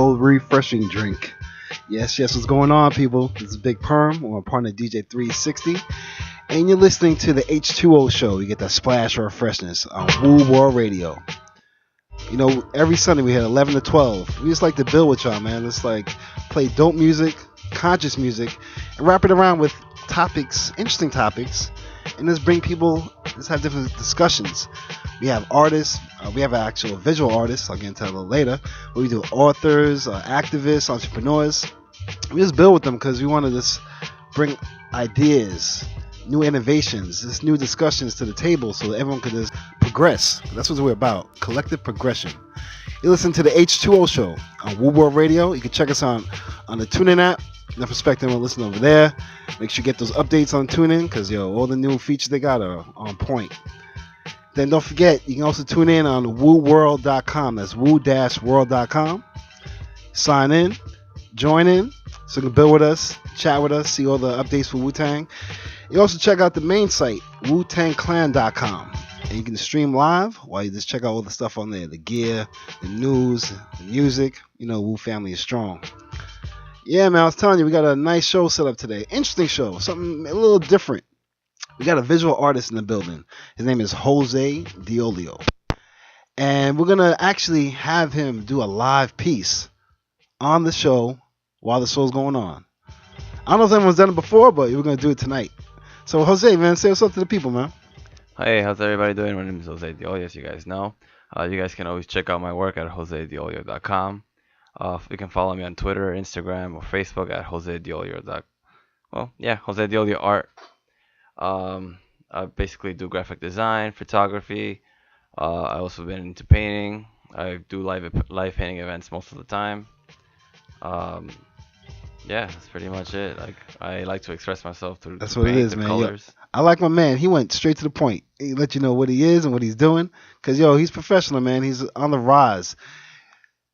cold, refreshing drink. Yes, what's going on, people? This is Big Perm, or partner DJ 360, and you're listening to the H2O show. You get that splash of freshness on Wu World Radio. You know, every Sunday we had 11 to 12. We just like to build with y'all, man. Let's like play dope music, conscious music, and wrap it around with topics, interesting topics, and just bring people, let's have different discussions. We have artists, we have an actual visual artist, I'll get into that a little later. But we do authors, activists, entrepreneurs. We just build with them because we want to just bring ideas, new innovations, just new discussions to the table so that everyone can just progress. That's what we're about, collective progression. You listen to the H2O show on Wu World Radio. You can check us on the TuneIn app. The Perspective and listen over there. Make sure you get those updates on TuneIn because all the new features they got are on point. Then don't forget, you can also tune in on wooworld.com. That's woo-world.com. Sign in, join in, so you can build with us, chat with us, see all the updates for Wu-Tang. You also check out the main site, wutangclan.com. And you can stream live while you just check out all the stuff on there. The gear, the news, the music. You know, Wu family is strong. Yeah, man, I was telling you, we got a nice show set up today. Interesting show, something a little different. We got a visual artist in the building. His name is Jose Deolio. And we're going to actually have him do a live piece on the show while the show's going on. I don't know if anyone's done it before, but we're going to do it tonight. So, Jose, man, say what's up to the people, man. Hey, how's everybody doing? My name is Jose Deolio, as you guys know. You guys can always check out my work at josedeolio.com. You can follow me on Twitter, Instagram, or Facebook at Jose Deolio. Jose Deolio Art. I basically do graphic design, photography. I also been into painting. I do live painting events most of the time. That's pretty much it. Like, I like to express myself through That's what it is, man. colors. I like my man. He went straight to the point. He let you know what he is and what he's doing. Because, he's professional, man. He's on the rise.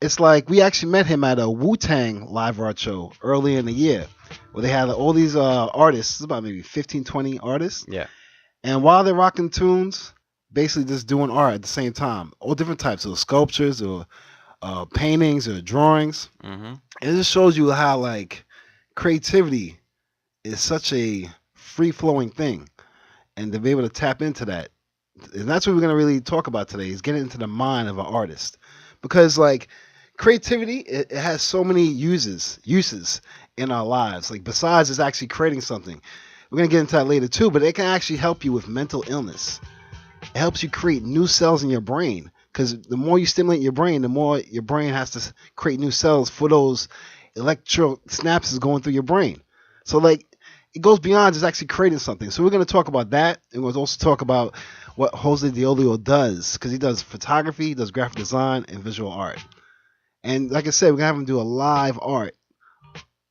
It's like we actually met him at a Wu-Tang live art show early in the year where they had all these artists, about maybe 15, 20 artists. Yeah. And while they're rocking tunes, basically just doing art at the same time. All different types of sculptures or paintings or drawings. Mm-hmm. And it just shows you how, like, creativity is such a free-flowing thing. And to be able to tap into that. And that's what we're going to really talk about today, is getting into the mind of an artist. Because, like, creativity, it has so many uses in our lives. Like, besides just actually creating something. We're going to get into that later, too. But it can actually help you with mental illness. It helps you create new cells in your brain. Because the more you stimulate your brain, the more your brain has to create new cells for those electro synapses going through your brain. So, like, it goes beyond just actually creating something. So we're going to talk about that. And we'll also talk about what Jose Deolio does. Because he does photography, he does graphic design, and visual art. And like I said, we're going to have him do a live art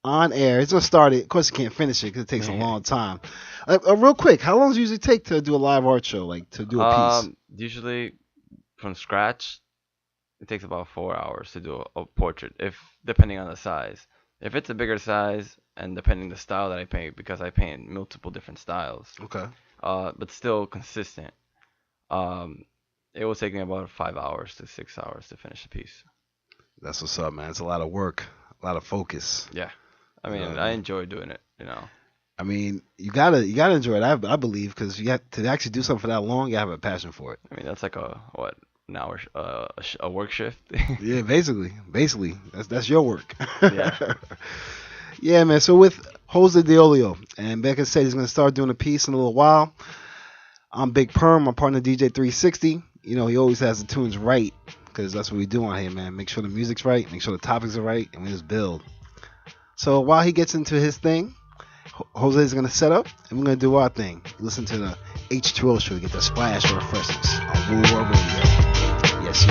on air. He's going to start it. Of course, he can't finish it because it takes a long time. Real quick, how long does it usually take to do a live art show, like to do a piece? Usually from scratch, it takes about 4 hours to do a portrait, depending on the size. If it's a bigger size and depending the style that I paint, because I paint multiple different styles. Okay. But still consistent. It will take me about 5 hours to 6 hours to finish a piece. That's what's up, man. It's a lot of work, a lot of focus. Yeah. I mean, I enjoy doing it, I mean, you gotta enjoy it. I believe, because you have to actually do something for that long. You have a passion for it. I mean, that's like an hour, a work shift. Yeah, basically, that's your work. Yeah. Yeah, man. So with Jose Deolio, and like I said, he's gonna start doing a piece in a little while. I'm Big Perm. My partner DJ 360. He always has the tunes right, because that's what we do on here, man. Make sure the music's right, make sure the topics are right, and we just build. So while he gets into his thing, Jose's going to set up, and we're going to do our thing. Listen to the H2O show. Get the splash of freshness on Wu World Radio. Yes.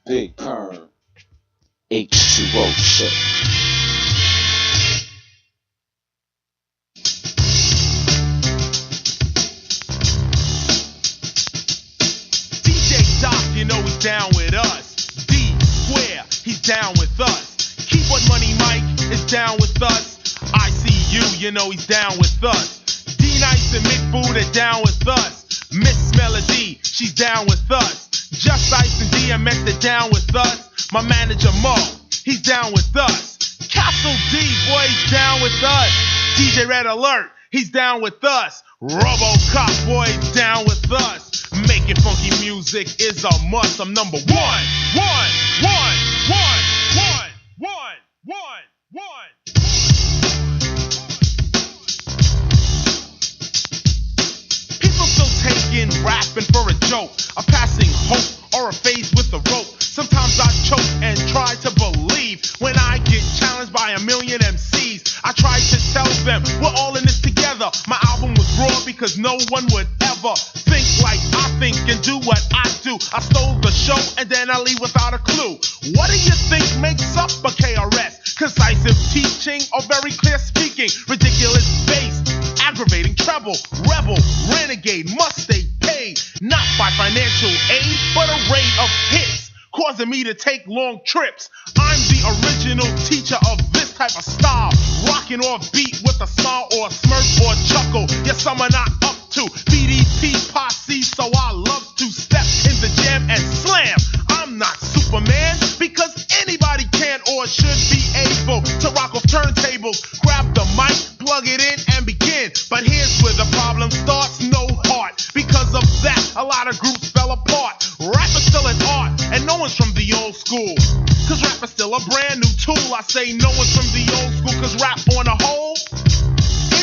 Big Perm H2O show. Down with us. D Square, he's down with us. you know he's down with us. D-Nice and Mick Boo, they're down with us. Miss Melody, she's down with us. Just Ice and DMX, they're down with us. My manager Mo, he's down with us. Castle D, boy, he's down with us. DJ Red Alert, he's down with us. RoboCop, boy, he's down with us. Making funky music is a must. I'm number one. People still taking rapping for a joke, a passing hope or a phase with a rope. Sometimes I choke and try to believe when I get challenged by a million MCs. I try to tell them we're all in this together. My album was raw because no one would ever think like I think and do what I do. I stole the show and then I leave without a clue. What do you think makes up a KRS? Concisive teaching or very clear speaking? Ridiculous bass, aggravating treble, rebel, renegade, must stay paid. Not by financial aid, but a rate of hits, causing me to take long trips. I'm the original teacher of this type of style, rocking off beat with a smile or a smirk or a chuckle. Yes, some are not up to BDP posse, so I love to step in the jam and slam. I'm not Superman, because anybody can or should be able to rock off turntables, grab the mic, plug it in and begin. But here's where the problem starts, no heart. Because of that, a lot of groups fell apart. Rap is still an art, and no one's from the old school, cause rap is still a brand new tool. I say no one's from the old school, cause rap on the whole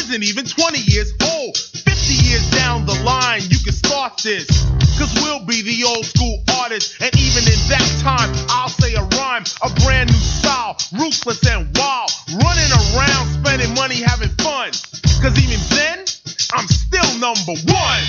isn't even 20 years old. 50 years down the line, you can start this, cause we'll be the old school artists. And even in that time, I'll say a rhyme, a brand new style, ruthless and wild, running around, spending money, having fun. Cause even then, I'm still number one.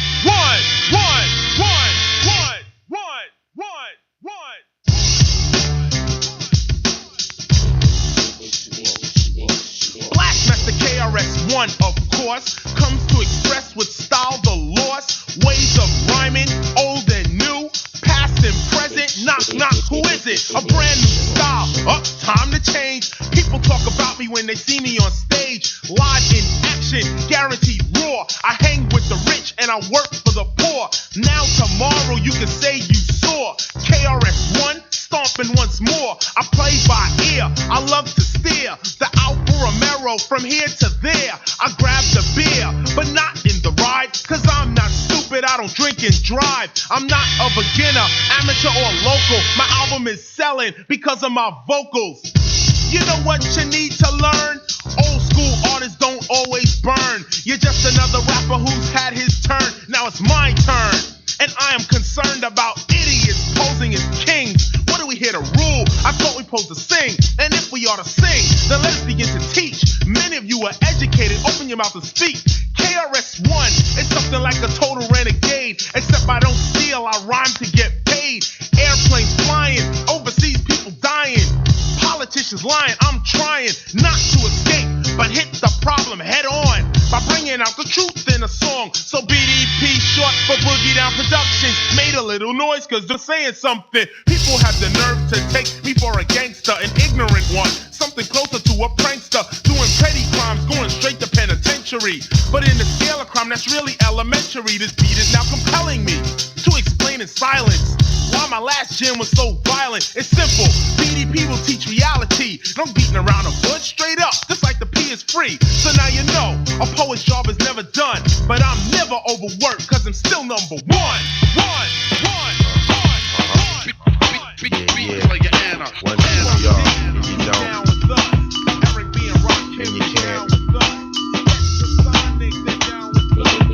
Blastmaster KRS-One, of course, comes to express with style the lost ways of rhyming, old and new, past and present. Knock, knock, who is it? A brand new style. Time to change. People talk about me when they see me on stage, live in action, guaranteed raw. I hang with the rich and I work for the poor. Now tomorrow you can say you saw KRS-One stomping once more. I play by ear, I love to steer the Alfa Romero from here to there. I grab the beer, but not in the ride, cause I'm not stupid, I don't drink and drive. I'm not a beginner, amateur or local. My album is selling because of my vocals. You know what you need to learn? Old school artists don't always burn. You're just another rapper who's had his turn. Now it's my turn, and I am concerned about idiots posing as kings. What are we here to rule? I thought we supposed to sing, and if we ought to sing, then let's begin to teach. Many of you are educated, open your mouth and speak. KRS-One is something like a total renegade, except I don't steal, I rhyme to get paid. Airplanes flying, overseas people dying, politicians lying. I'm trying not to escape, but hit the problem head on by bringing out the truth in a song. So BDP, short for Boogie Down Productions, made a little noise cause they're saying something. People have the nerve to take me for a gangster, an ignorant one, something closer to a prankster, doing petty crimes, going straight to penitentiary. But in the scale of crime, that's really elementary. This beat is now compelling me to explain in silence why my last gen was so violent. It's simple, BDP will teach reality. No beating around the bush, straight up, just like the P is free. So now you know, a poet's job is never done. But I'm never overworked, cause I'm still number one. Yeah. One thing, y'all, you don't, and you can't,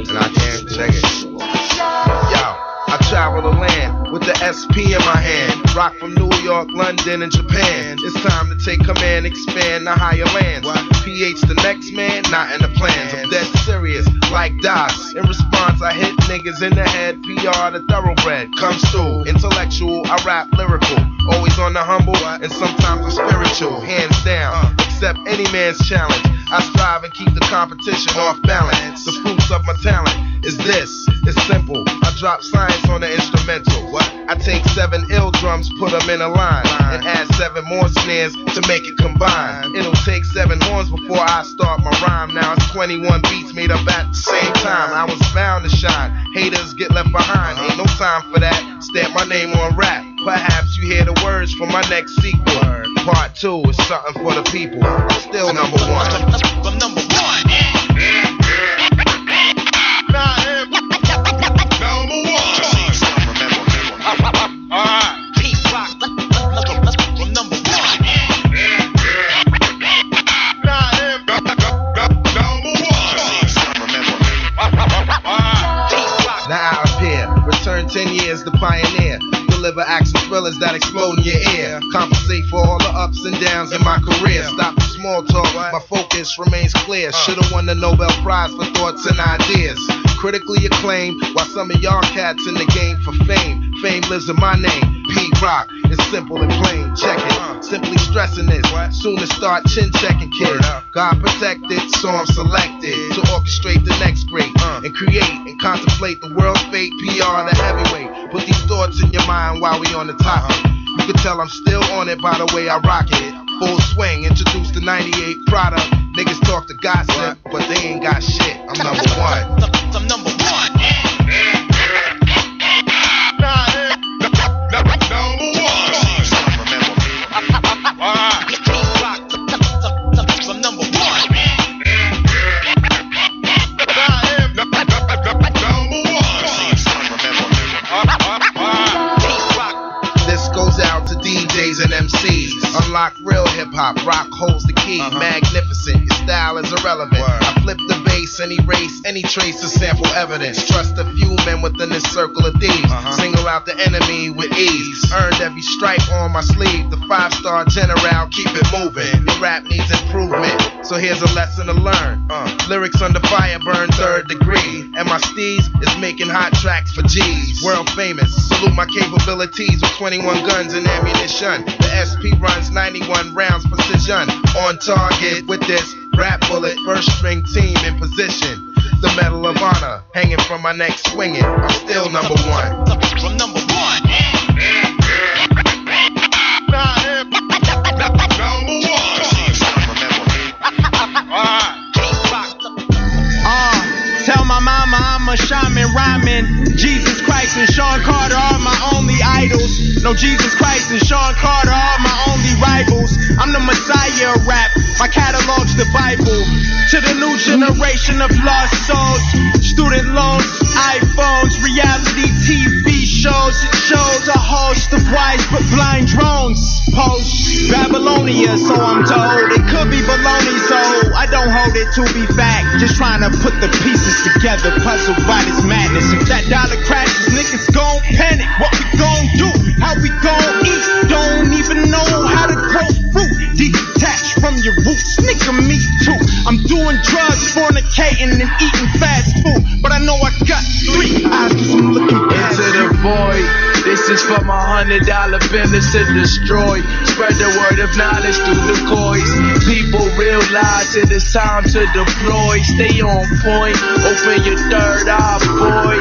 and I can't check it. Yo, I travel the land with the SP in my hand. Rock from New York, London, and Japan. It's time to take command, expand the higher lands. PH the next man, not in the plans. I'm dead serious, like DOS. In response, I hit niggas in the head. PR the thoroughbred comes through. Intellectual, I rap lyrical. Always on the humble, and sometimes I'm spiritual. Hands down, accept any man's challenge. I strive and keep the competition off balance. The fruits of my talent is this, it's simple. I drop science on the instrumental. What? I take 7 ill drums, put them in a line, and add 7 more snares to make it combine. It'll take 7 horns before I start my rhyme. Now it's 21 beats made up at the same time. I was bound to shine, haters get left behind. Ain't no time for that, stamp my name on rap. Perhaps you hear the words from my next sequel. Part 2 is something for the people. I'm still number 1. I'm number 1. Now I appear, return 10 years the pioneer. Deliver action thrillers that explode in your ear. Compensate for all the ups and downs in my career. Stop the small talk, my focus remains clear. Should've won the Nobel Prize for thoughts and ideas. Critically acclaimed, while some of y'all cats in the game for fame. Fame lives in my name, P-Rock. It's simple and plain, check it. Simply stressing this, soon to start chin checking kids. God protected, so I'm selected to orchestrate the next great and create and contemplate the world's fate. PR the heavyweight. Put these thoughts in your mind while we on the topic. You can tell I'm still on it by the way I rock it. Full swing, introduce the 98 product. Niggas talk to gossip, but they ain't got shit. I'm number 1. I'm number 1. DJs and MCs, unlock real hip-hop, rock holds the key, magnificent, your style is irrelevant. I flip the bass and erase any trace of sample evidence. Trust a few men within this circle of thieves, single out the enemy with ease. Earned every stripe on my sleeve, the 5-star general, keep it moving. Your rap needs improvement, so here's a lesson to learn. Lyrics under fire burn 3rd degree, and my steez is making hot tracks for G's. World famous, salute my capabilities with 21 guns and ammunition. The SP runs 91 rounds precision. On target with this rap bullet, first string team in position. The Medal of Honor hanging from my neck swinging. I'm still number 1. I'm number 1. Tell my mama I'm a shaman rhyming. Jesus Christ and Sean Carter are my only idols. No, Jesus Christ and Sean Carter are my only rivals. I'm the Messiah of rap, my catalog's the Bible. To the new generation of lost souls, student loans, iPhones, reality TV shows. It shows a host of wise but blind drones. Post Babylonia, so I'm told. It could be baloney, so I don't hold it to be fact. Just trying to put the pieces together, puzzled by this madness. If that dollar crashes, niggas gon' panic. What we gon' do? How we gon' eat? Don't even know how to grow fruit. Detach from your roots, nigga, me too. I'm doing drugs, fornicating and eating fast food, but I know I got 3 eyes 'cause I'm looking past into the void. This is for my $100 billers to destroy. Spread the word of knowledge through the coins. People realize it is time to deploy. Stay on point, open your third eye, boy.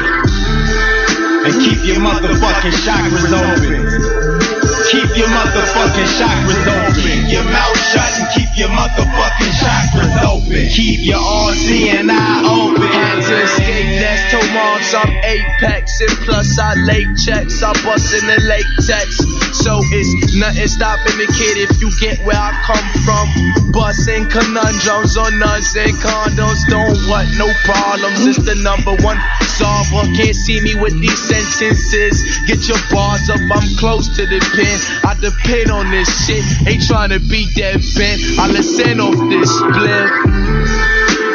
And keep your motherfucking chakras open. Keep your motherfucking chakras open. Keep your mouth shut and keep your motherfucking chakras open. Keep your all-seeing eye open. Had to escape, that's 2 months, I'm Apex. And plus I late checks, I bust in the latex. So it's nothing stopping the kid if you get where I come from. Busting conundrums on nuns and condoms. Don't want no problems, it's the #1 solver. Can't see me with these sentences. Get your bars up, I'm close to the pen. I depend on this shit, ain't trying to be dead bent. I listen off this split.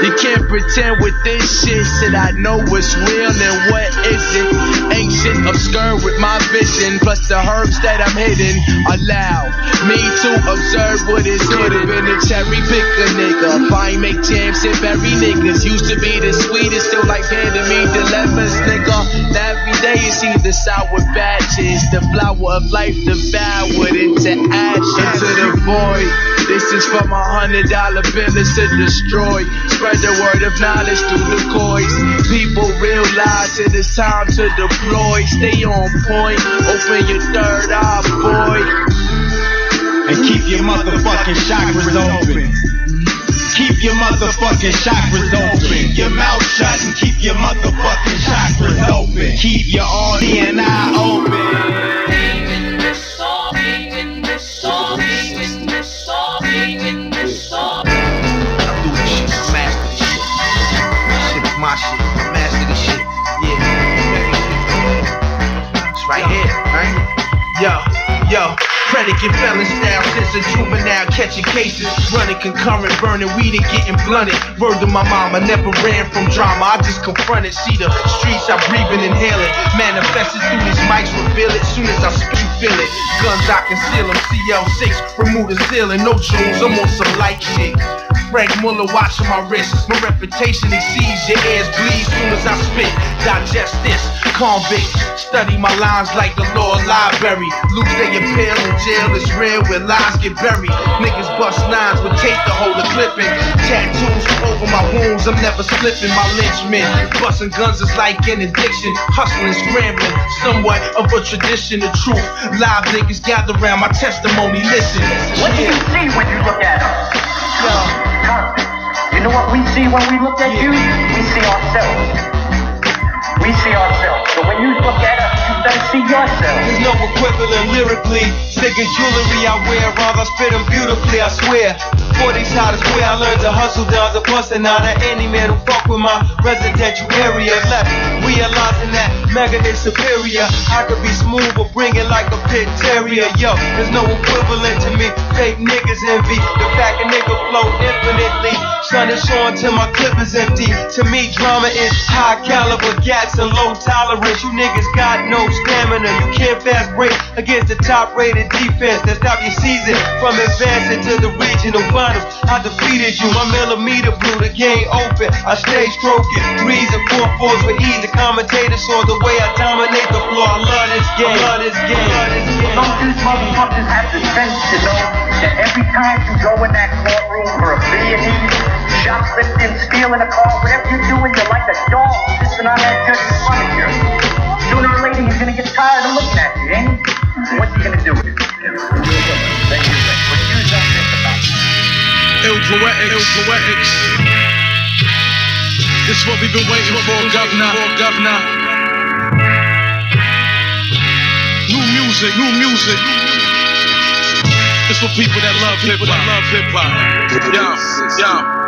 You can't pretend with this shit. Said I know what's real and what isn't. Ancient, obscure with my vision. Plus the herbs that I'm hitting. Allow me to observe what is hidden. Been a cherry picker nigga. Fine, make jams and bury niggas. Used to be the sweetest, still like handing me dilemmas, nigga. Every day is either sour batches. The flower of life devoured into ashes. Into the void. This is for my $100 billers to destroy. Spread the word pursuit of knowledge through the coins. People realize it is time to deploy. Stay on point, open your third eye, boy. And keep your motherfucking chakras open. Keep your motherfucking chakras open. Your mouth shut and keep your motherfucking chakras open. Keep your audience eye open. My shit, master the shit, yeah. It's right here, right? Yo, predicate felon style since a juvenile, catching cases, running concurrent, burning weed and getting blunted. Word to my mama, never ran from drama, I just confronted. See the streets I breathe and inhale it, manifested through these mics, reveal it. Soon as I spit, you feel it. Guns I conceal them, CL6, remove the ceiling, no jewels, I'm on some light shit. Frank Muller watching my wrist. My reputation exceeds your ears bleed soon as I spit. Digest this, convict. Study my lines like the law library. Lose they appeal in jail is real where lies get buried. Niggas bust nines with tape to hold a clipping. Tattoos over my wounds, I'm never slipping. My lynchmen, busting guns is like an addiction. Hustling, scrambling, somewhat of a tradition. The truth, live niggas gather around my testimony. Listen. What do you see when you look at us? You know what we see when we look at you? We see ourselves. We see ourselves. So when you look at us, you better see yourself. There's no equivalent lyrically. Sticking jewelry I wear, rhymes I spit them beautifully, I swear. 40's hottest where I learned to hustle down to bustin' out of any man who fuck with my residential area. Left realizing that Megan is superior. I could be smooth or bring it like a pit terrier. Yo, there's no equivalent to me. Fake niggas envy the fact a nigga flow infinitely. Sun is showing till my clip is empty. To me, drama is high caliber gats and low tolerance. You niggas got no stamina. You can't fast break against the top rated defense that stop your season from advancing to the regional finals. I defeated you, my millimeter blew the game open. I stay stroking 3s and 4-4s for ease. The commentators saw the way I dominate the floor. I love this game. Don't these motherfuckers have the sense to know that every time you go in that courtroom for a B&E, shoplifting, stealing a car, whatever you're doing, you're like a dog sitting on that judge in front of you. Sooner or later, he's gonna get tired of looking at you, ain't he? What's he gonna do with it? What you don't think about it? Ill poetics. This is what we've been waiting for, governor. New music. This for people that love hip-hop. Yo.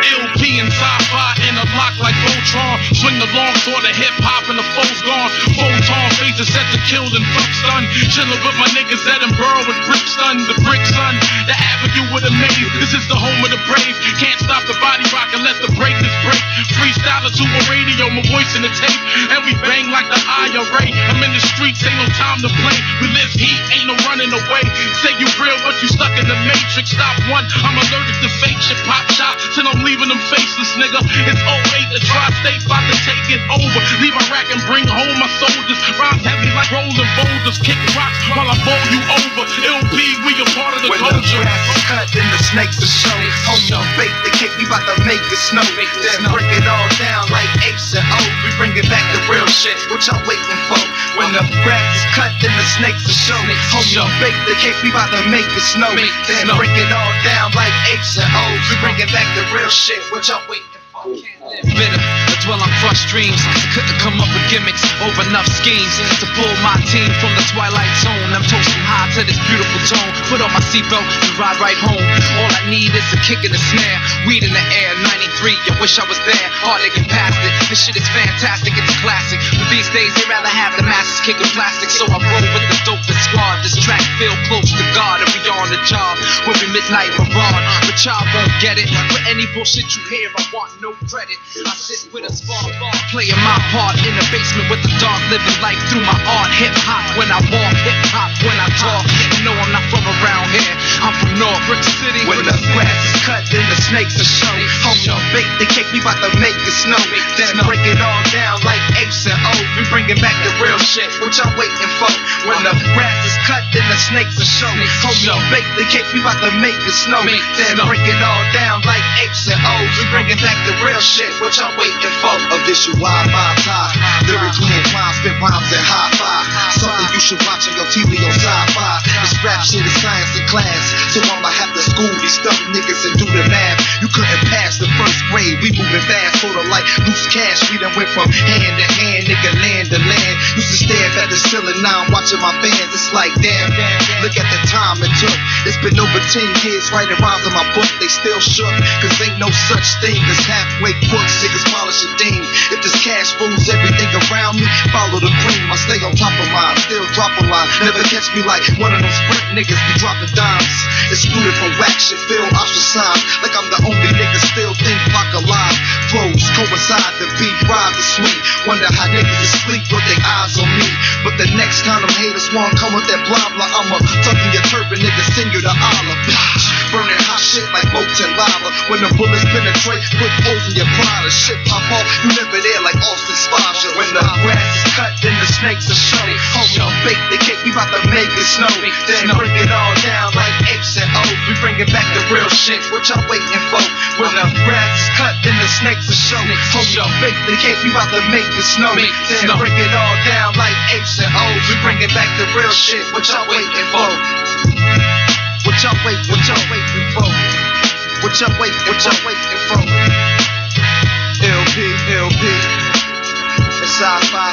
LP and sci-fi in a block like Voltron. Swing the long sword of hip-hop and the foe's gone. Photon phases set to kill and fuck stun. Chillin' with my niggas Edinburgh and Brick Stun. The Brick Sun, the avenue with a maze. This is the home of the brave. Can't stop the body rock and let the breakers break. Freestyler to a radio, my voice in the tape. And we bang like the IRA. I'm in the streets, ain't no time to play. We live heat, ain't no running away. Say you real, but you stuck in the matrix. Stop one, I'm allergic to fake shit. Pop shot till I'm leaving them faceless, nigga. It's 08, the tri-state about to take it over. Leave Iraq and bring home my soldiers. Rhymes heavy like rolling boulders. Kick rocks while I bowl you over. LP, we a part of the culture. When the grass is cut and the snakes are show. Hold on, bake the cake, we about to make it snow. Then break it all down like H2O. We bring it back to real shit, what y'all waiting for? When the grass is cut and the snakes are show. Hold on, bake the cake, we about to make it snow. Then break it all down like H2O. We bring it back to real shit, what y'all waiting for? Bitter, I dwell on crushed dreams. Couldn't come up with gimmicks over enough schemes to pull my team from the twilight zone. I'm toasting high to this beautiful tone. Put on my seatbelt and ride right home. All I need is a kick and a snare. Weed in the air, 93. I wish I was there. Hard to get past it. This shit is fantastic, it's a classic. But these days they rather have the masses kicking plastic. So I roll with the dopest squad. This track feel close to God and we on the job. We'll be midnight Iran, but y'all won't get it. For any bullshit you hear, I want no credit. I sit with a small bar, playing my part in the basement with the dark, living life through my art. Hip hop when I walk, hip hop when I talk. You know I'm not from around here, I'm from North Brick City. When the grass is cut and the snakes are show. Hold on, bake the cake, we about to make it snow. Then break it all down like H2O. We bringing back the real shit, what y'all waiting for? When the grass is cut and the snakes are show. Hold on, bake the cake, we about to make it snow. Then break it all down like H2O. We bringing back the real shit, what y'all waiting for? A visual montage, lyrically inclined, spit rhymes and high five. Something you should watch on your TV on sci-fi. This rap shit is science in class, so I'ma have to school these dumb niggas and do the math. You couldn't pass the first grade, we moving fast, sorta like loose cash. We done went from hand to hand, nigga, land to land. Used to stare at the ceiling, now I'm watching my fans. It's like damn, look at the time it took. It's been over 10 years writing rhymes in my book. They still shook, cause ain't no such thing as halfway crooks. Niggas polish a ding. If this cash fools everything around me, follow the cream. I stay on top of mine, still drop a line. Never catch me like one of them sprint niggas be dropping dimes. Excluded from whack shit, feel ostracized. Like I'm the only nigga still think Pac alive. Flows coincide, the beat rhymes is sweet. Wonder how niggas is sleep with their eyes on me. But the next time them haters wanna come with that blah blah, I'ma tuck in your turban, nigga, send you the olive. Burning hot shit like molten lava. When the bullets penetrate, put holes in your Prada. Shit pop off, you never there like Austin Sponsor. When the grass is cut, then the snakes are show. Homie, bake the cake, we bout to make it snow. Then bring it all down like H's and O's. We bringing back the real shit, what y'all waiting for? When the grass is cut, then the snakes are show. Homie, bake the cake, we bout to make it snow. Then bring it all down like H's and O's. We bringing back the real shit, what y'all waiting for? What y'all waiting for? What y'all waiting for? LP, it's sci-fi.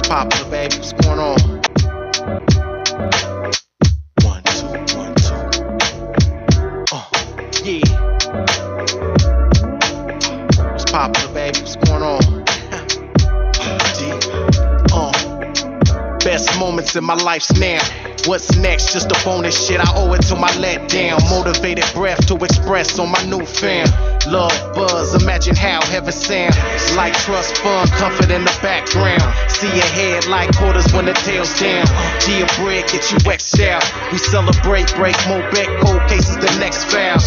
Popular, baby, what's going on? 1, 2, 1, 2. Yeah. What's popular, baby, what's going on? Best moments in my life's now. What's next? Just a bonus shit. I owe it to my letdown. Motivated breath to express on my new fam. Love, buzz, imagine how heaven sounds. Like trust, fun, comfort in the background. See ahead like quarters when the tail's down. G a bread, get you X'd out. We celebrate, break more bet, cold cases, the next foul.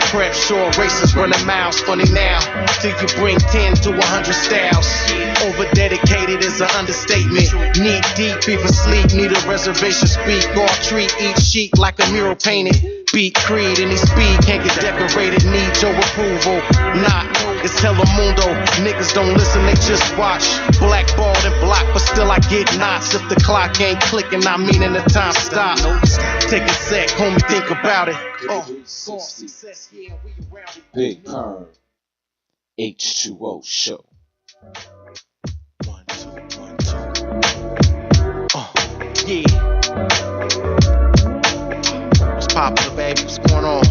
Prep, short races, running miles, funny now. Till you bring 10 to 100 styles. Over dedicated is an understatement. Knee deep, even sleep, need a reservation. Speak or treat each sheet like a mural painted. Beat creed, any speed can't get decorated. Need your approval, nah, it's Telemundo. Niggas don't listen, they just watch. Blackballed and blocked, but still I get knots. If the clock ain't clicking, I mean in the time stop. Take a sec, homie, think about it. Big Perm, H2O show. 1, 2, 1, 2. Yeah. What's popular, baby? What's going on?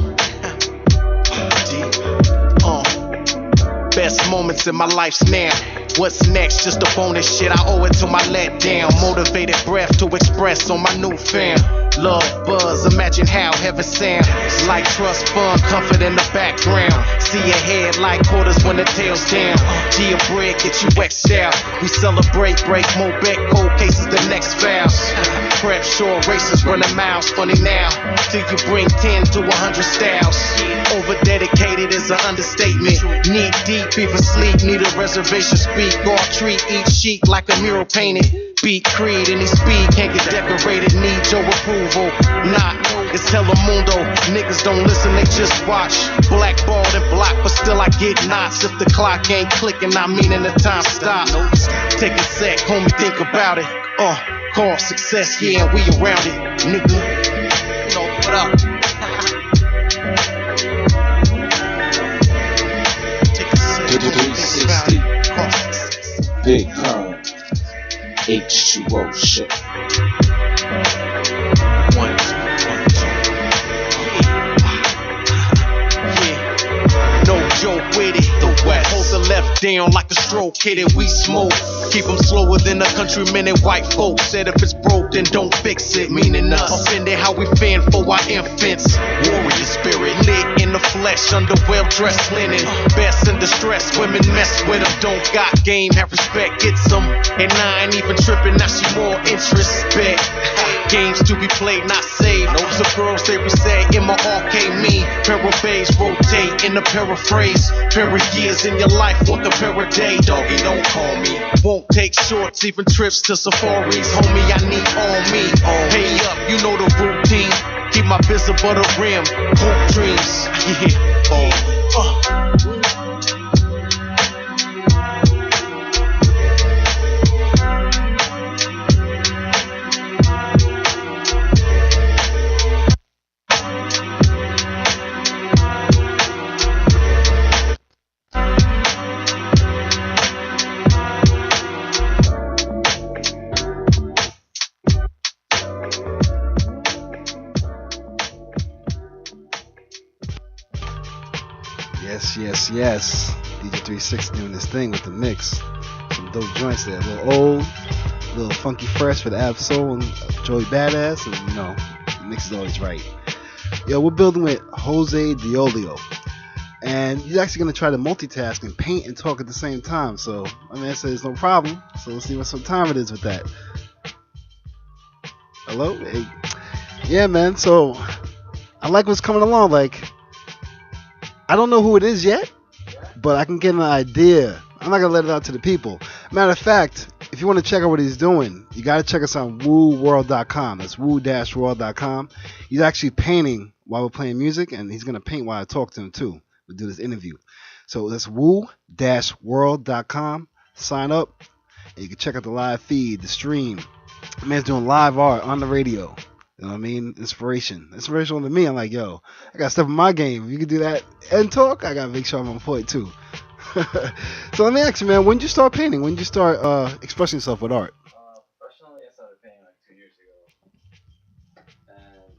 Best moments in my life's now. What's next? Just a bonus shit. I owe it to my letdown. Motivated breath to express on my new fam. Love, buzz, imagine how heaven sounds. Like trust, fun, comfort in the background. See ahead like quarters when the tail's down. G a bread, get you X'd out. We celebrate, break more bet, cold cases, the next vows. Prep, short races, running miles, funny now. Till you bring 10 to 100 styles. Over dedicated is an understatement. Knee deep, even sleep, need a reservation. Speak or treat each sheet like a mural painted. Beat creed, any speed can't get decorated. Need your approval, nah, it's Telemundo. Niggas don't listen, they just watch. Blackballed and blocked, but still I get knots. If the clock ain't clicking, I mean in the time stop. Take a sec, homie, think about it. Call success, yeah, and we around it, nigga. You know what up? Take a sec, think about it. Call success. Big Perm, H2O show. 1, 2, 1, 2. Yeah. No joke with it. The West. Hold the left down like a stroke, hit it, we smoke. Keep them slower than a countryman and white folks. Said if it's broke, then don't fix it. Meaning us. Offended how we fend for our infants. Warrior spirit, lit in the flesh, under well-dressed linen. Best in distress, women mess with them. Don't got game, have respect, get some. And I ain't even tripping, now she more introspect. Games to be played, not saved. Some girls, they reset in my arcade me. Parabase rotate in the paraphrase. Pair of years in your life, want the pair a day. Doggy, don't call me. Won't take shorts, even trips to safaris. Homie, I need all me. Pay up, you know the routine. Keep my biz above the rim. Hope dreams. Yes. DJ 360 doing this thing with the mix. Some dope joints there. A little old, a little funky fresh for the Ab Soul and Joey Badass. And, you know, the mix is always right. Yo, we're building with Jose Deolio. And he's actually going to try to multitask and paint and talk at the same time. So, my man says no problem. So, let's see what sort of time it is with that. Hello? Hey. Yeah, man. So, I like what's coming along. Like, I don't know who it is yet, but I can get an idea. I'm not going to let it out to the people. Matter of fact, if you want to check out what he's doing, you got to check us out on wooworld.com. That's woo-world.com. He's actually painting while we're playing music, and he's going to paint while I talk to him, too. We'll do this interview. So that's woo-world.com. Sign up, and you can check out the live feed, the stream. The man's doing live art on the radio. You know what I mean? Inspirational to me. I'm like, yo, I got to step in my game. If you can do that and talk, I got to make sure I'm on point, too. So let me ask you, man, when did you start painting? When did you start expressing yourself with art? Personally, I started painting like 2 years ago. And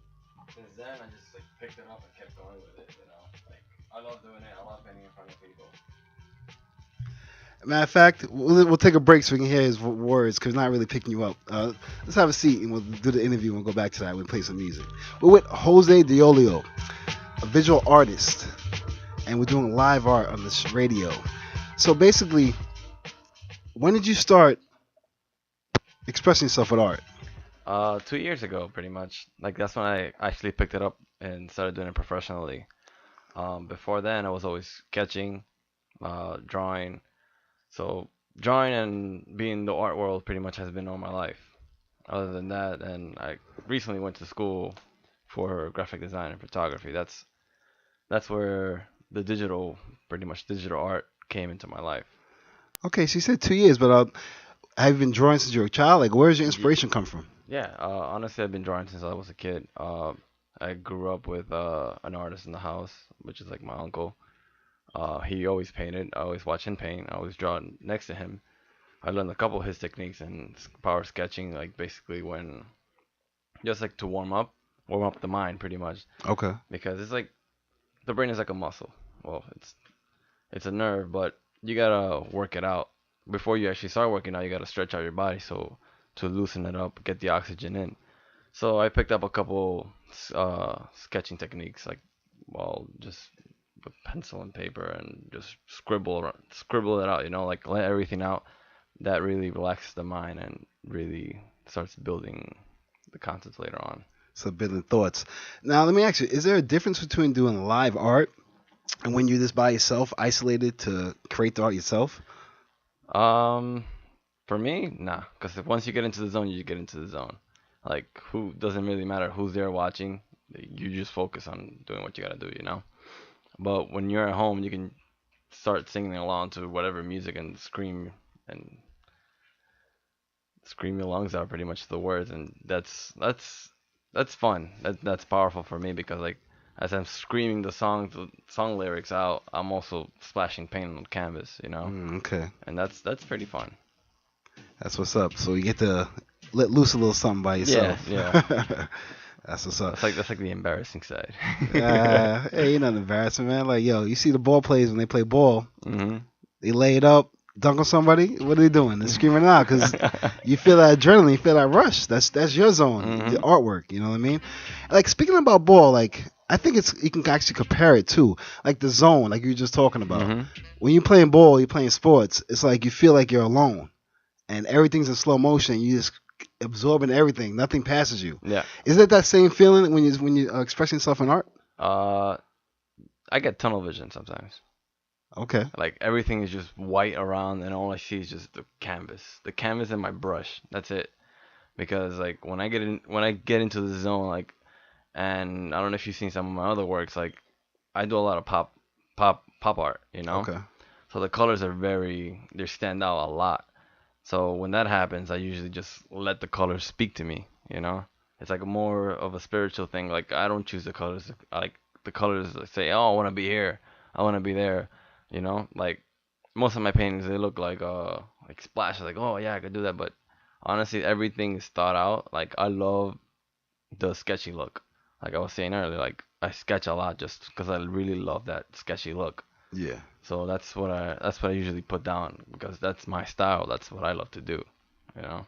since then, I just like picked it up and kept going with it, you know? Like, I love doing it. I love painting in front of people. Matter of fact, we'll take a break so we can hear his words because not really picking you up. Let's have a seat and we'll do the interview and we'll go back to that. We'll play some music. We're with Jose Deolio, a visual artist, and we're doing live art on this radio. So basically, when did you start expressing yourself with art? 2 years ago, pretty much. Like, that's when I actually picked it up and started doing it professionally. Before then, I was always sketching, drawing. So drawing and being in the art world pretty much has been all my life. Other than that, and I recently went to school for graphic design and photography. That's where the digital art came into my life. Okay, so you said 2 years, but have you been drawing since you were a child? Like, where does your inspiration come from? Yeah, honestly, I've been drawing since I was a kid. I grew up with an artist in the house, which is like my uncle. He always painted. I always watched him paint. I always draw next to him. I learned a couple of his techniques and power sketching, like basically when just like to warm up the mind, pretty much. Okay. Because it's like the brain is like a muscle. Well, it's a nerve, but you gotta work it out before you actually start working out. You gotta stretch out your body so to loosen it up, get the oxygen in. So I picked up a couple sketching techniques, like just with pencil and paper and just scribble it out, you know, like let everything out. That really relaxes the mind and really starts building the concepts later on. So building thoughts. Now let me ask you, is there a difference between doing live art and when you're just by yourself, isolated to create the art yourself? For me, nah, because once you get into the zone, you get into the zone. Like, who doesn't really matter who's there watching. You just focus on doing what you gotta do, you know. But when you're at home, you can start singing along to whatever music and scream your lungs out, pretty much the words, and that's fun. That's powerful for me because like as I'm screaming the song lyrics out, I'm also splashing paint on canvas, you know. Okay. And that's pretty fun. That's what's up. So you get to let loose a little something by yourself. Yeah. That's what's up. That's like the embarrassing side. Hey, you're not embarrassing, man. Like, yo, you see the ball players when they play ball. Mm-hmm. They lay it up, dunk on somebody. What are they doing? They're screaming out because you feel that adrenaline, you feel that rush. That's your zone, the artwork. You know what I mean? Like speaking about ball, like I think you can actually compare it too, like the zone, like you were just talking about. When you're playing ball, you're playing sports. It's like you feel like you're alone, and everything's in slow motion. You just absorbing everything. Nothing passes you. Yeah. Is it that same feeling when you are expressing yourself in art? I get tunnel vision sometimes. Okay. Like everything is just white around, and all I see is just the canvas and my brush. That's it. Because like when I get into the zone, like, and I don't know if you've seen some of my other works, like I do a lot of pop art, you know. Okay. So the colors are they stand out a lot. So when that happens, I usually just let the colors speak to me, you know. It's like more of a spiritual thing. Like I don't choose the colors. Like the colors say, oh, I want to be here, I want to be there, you know. Like most of my paintings, they look like splashes. Like, oh yeah, I could do that. But honestly, everything is thought out. Like I love the sketchy look. Like I was saying earlier, like I sketch a lot just because I really love that sketchy look. Yeah. So that's what I usually put down because that's my style. That's what I love to do, you know.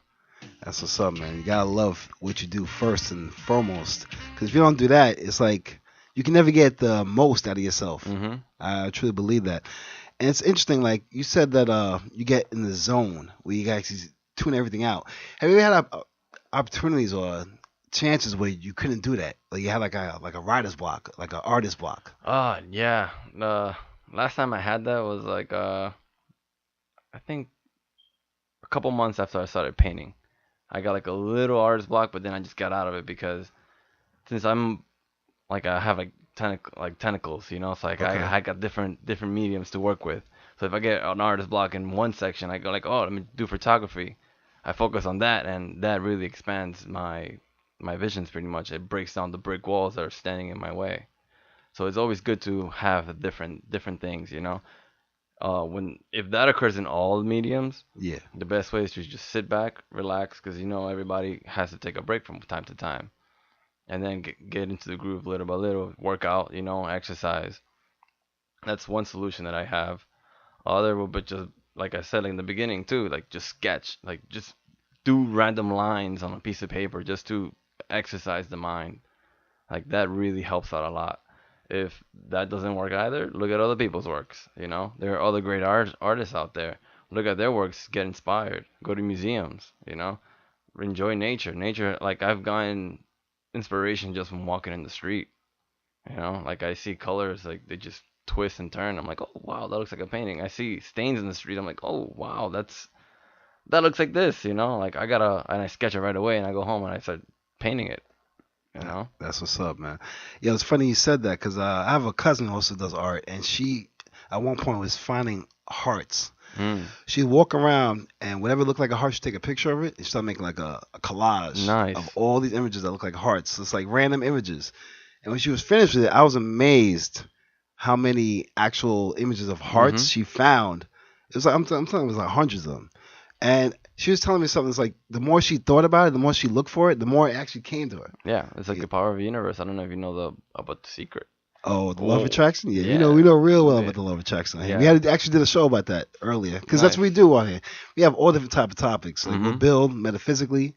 That's what's up, man. You gotta love what you do first and foremost, because if you don't do that, it's like you can never get the most out of yourself. I truly believe that. And it's interesting, like you said that you get in the zone where you guys tune everything out. Have you ever had opportunities or chances where you couldn't do that? Like you had like a writer's block, like an artist block. Yeah. Last time I had that was like I think a couple months after I started painting. I got like a little artist block, but then I just got out of it because since I'm like I have like tentacles, you know. It's like I got different mediums to work with. So if I get an artist block in one section, I go like, oh, let me do photography. I focus on that, and that really expands my visions pretty much. It breaks down the brick walls that are standing in my way. So it's always good to have different things, you know. If that occurs in all mediums, Yeah. the best way is to just sit back, relax, because you know everybody has to take a break from time to time, and then get into the groove little by little, work out, you know, exercise. That's one solution that I have. Other would but just like I said in the beginning too, like just sketch, like just do random lines on a piece of paper just to exercise the mind. Like that really helps out a lot. If that doesn't work either, look at other people's works. You know, there are other great artists out there. Look at their works, get inspired. Go to museums. You know, enjoy nature. Nature, like I've gotten inspiration just from walking in the street. You know, like I see colors, like they just twist and turn. I'm like, oh wow, that looks like a painting. I see stains in the street. I'm like, oh wow, that looks like this. You know, like and I sketch it right away, and I go home and I start painting it. You know? That's what's up, man. Yeah, it's funny you said that because I have a cousin who also does art, and she at one point was finding hearts. She'd walk around, and whatever looked like a heart, she'd take a picture of it, and start making like a collage of all these images that look like hearts. So it's like random images. And when she was finished with it, I was amazed how many actual images of hearts she found. It was like I'm telling you, it was like hundreds of them. And she was telling me something. It's like the more she thought about it, the more she looked for it, the more it actually came to her. Yeah, it's like the power of the universe. I don't know if you know about the secret. Oh, the law of attraction. Yeah, we know real well about the law of attraction. Yeah. We actually did a show about that earlier because that's what we do on here. We have all different type of topics. Like we build metaphysically,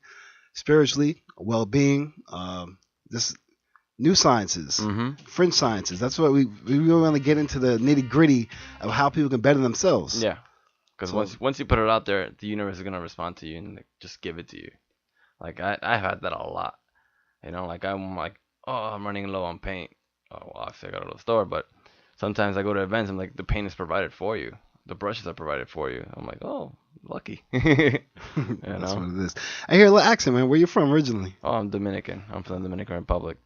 spiritually, well-being, this new sciences, fringe sciences. That's what we really want to get into the nitty-gritty of how people can better themselves. Yeah. Because once you put it out there, the universe is gonna respond to you and like, just give it to you. Like I've had that a lot. You know, like I'm like, oh, I'm running low on paint. Oh, well, obviously I got to go to the store, but sometimes I go to events. I'm like, the paint is provided for you. The brushes are provided for you. I'm like, oh, lucky. That's what it is. I hear a little accent, man. Where you from originally? Oh, I'm Dominican. I'm from the Dominican Republic.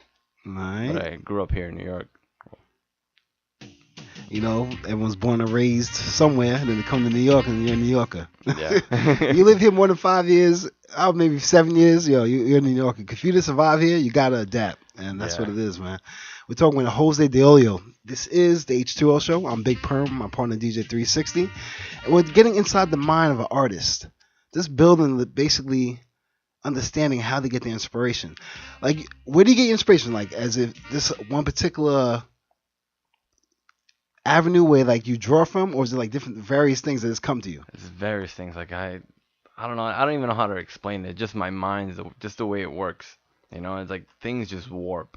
Nice. But I grew up here in New York. You know, everyone's born and raised somewhere, and then they come to New York, and you're a New Yorker. Yeah. You live here more than 5 years, maybe 7 years, you're a New Yorker. If you to survive here, you got to adapt, and that's what it is, man. We're talking with Jose Deolio. This is the H2O show. I'm Big Perm, my partner DJ 360, and we're getting inside the mind of an artist. Just building, basically understanding how they get their inspiration. Like, where do you get your inspiration? Like, as if this one particular avenue where like you draw from, or is it like different various things that just come to you? It's various things. Like I don't know. I don't even know how to explain it. Just my mind, just the way it works. You know, it's like things just warp.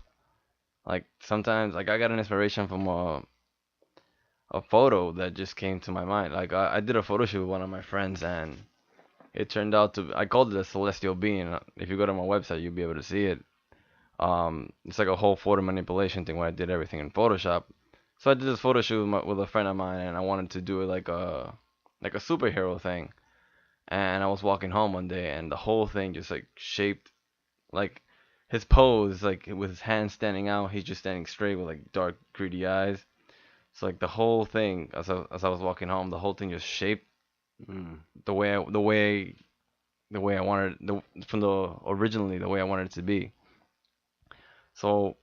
Like sometimes, like I got an inspiration from a photo that just came to my mind. Like I did a photo shoot with one of my friends, and it turned out to, I called it a celestial being. If you go to my website, you'll be able to see it. It's like a whole photo manipulation thing where I did everything in Photoshop. So I did this photo shoot with a friend of mine, and I wanted to do it like a superhero thing. And I was walking home one day, and the whole thing just like shaped, like his pose, like with his hands standing out, he's just standing straight with like dark, greedy eyes. So like the whole thing, as I was walking home, the whole thing just shaped the way I wanted originally the way I wanted it to be. So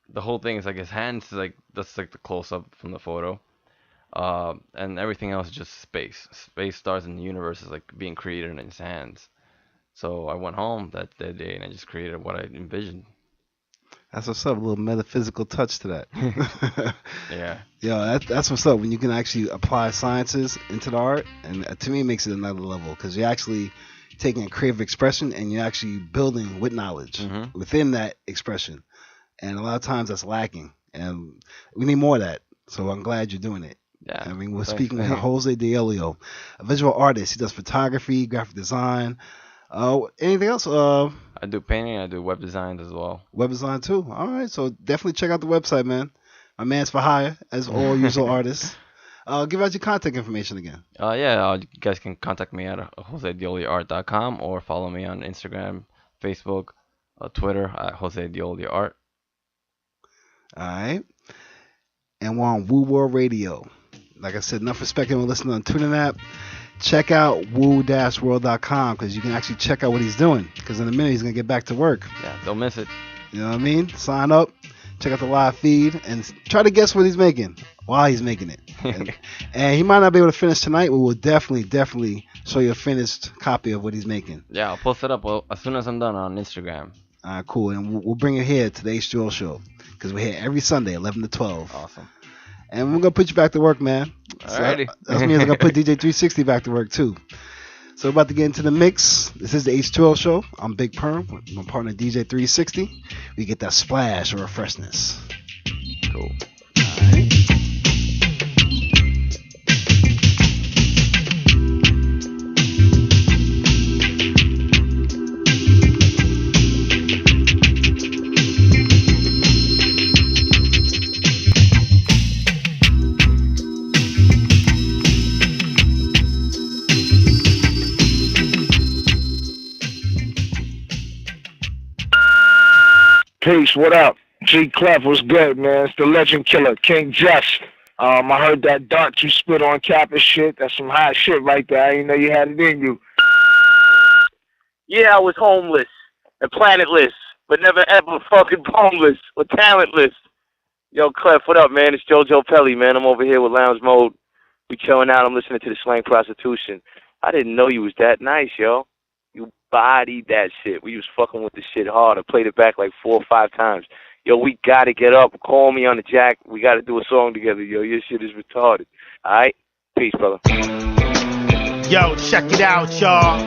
the whole thing is like his hands, like that's like the close up from the photo, and everything else is just space. Space, stars, and the universe is like being created in his hands. So I went home that day and I just created what I envisioned. That's what's up. A little metaphysical touch to that. Yeah. Yeah, that's what's up when you can actually apply sciences into the art, and to me it makes it another level because you're actually taking a creative expression and you're actually building with knowledge within that expression. And a lot of times that's lacking, and we need more of that. So I'm glad you're doing it. Yeah. I mean, we're speaking with Jose Deolio, a visual artist. He does photography, graphic design. Anything else? I do painting. I do web designs as well. Web design too. All right, so definitely check out the website, man. My man's for hire, as all visual artists. Give out your contact information again. You guys can contact me at josedeolioart.com or follow me on Instagram, Facebook, Twitter at Jose Deolio Art. All right. And we're on Wu World Radio. Like I said, enough respect and listening on TuneIn app. Check out woo-world.com because you can actually check out what he's doing. Because in a minute he's going to get back to work. Yeah, don't miss it. You know what I mean? Sign up, check out the live feed, and try to guess what he's making while he's making it. and he might not be able to finish tonight, but we'll definitely show you a finished copy of what he's making. Yeah, I'll post it up as soon as I'm done on Instagram. All right, cool. And we'll bring it here to the H2O show because we're here every Sunday, 11 to 12. Awesome. And we're going to put you back to work, man. Alrighty. So that means I'm going to put DJ 360 back to work, too. So we're about to get into the mix. This is the H2O show. I'm Big Perm with my partner DJ 360. We get that splash of freshness. Cool. All right. Peace, what up? G Clef, what's good, man? It's the Legend Killer, King Just. I heard that dart you spit on Kappa shit. That's some hot shit right there. I didn't know you had it in you. Yeah, I was homeless and planetless, but never ever fucking homeless or talentless. Yo, Clef, what up, man? It's JoJo Pelly, man. I'm over here with Lounge Mode. We chilling out. I'm listening to the Slang Prostitution. I didn't know you was that nice, yo. You bodied that shit. We was fucking with the shit hard. I played it back like 4 or 5 times. Yo, we gotta get up. Call me on the jack. We gotta do a song together, yo. Your shit is retarded. Alright? Peace, brother. Yo, check it out, y'all.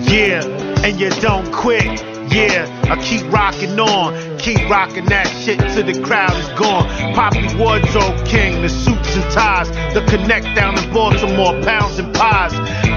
Yeah, and you don't quit. Yeah, I keep rocking on. Keep rocking that shit till the crowd is gone. Poppy Wardrobe King, the suits and ties. The connect down in Baltimore, pounds and pies.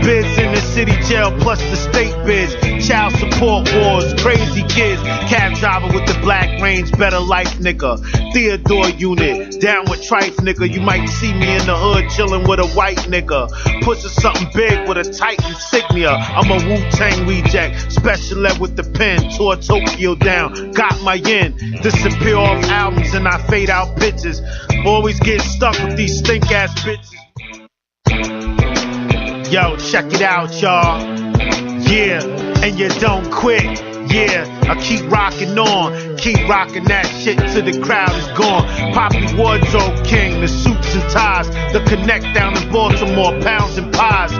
Bids in the city jail plus the state bids. Child support wars, crazy kids. Cab driver with the black range, better life nigga. Theodore unit, down with trife nigga. You might see me in the hood chilling with a white nigga. Pushing something big with a tight insignia. I'm a Wu-Tang reject, special ed with the pen. Tore Tokyo down, got my yen. Disappear off albums and I fade out pictures. Always get stuck with these stink ass bitches. Yo, check it out, y'all. Yeah, and you don't quit. Yeah, I keep rocking on. Keep rocking that shit till the crowd is gone. Poppy Wardrobe King, the suits and ties. The connect down in Baltimore, pounds and pies.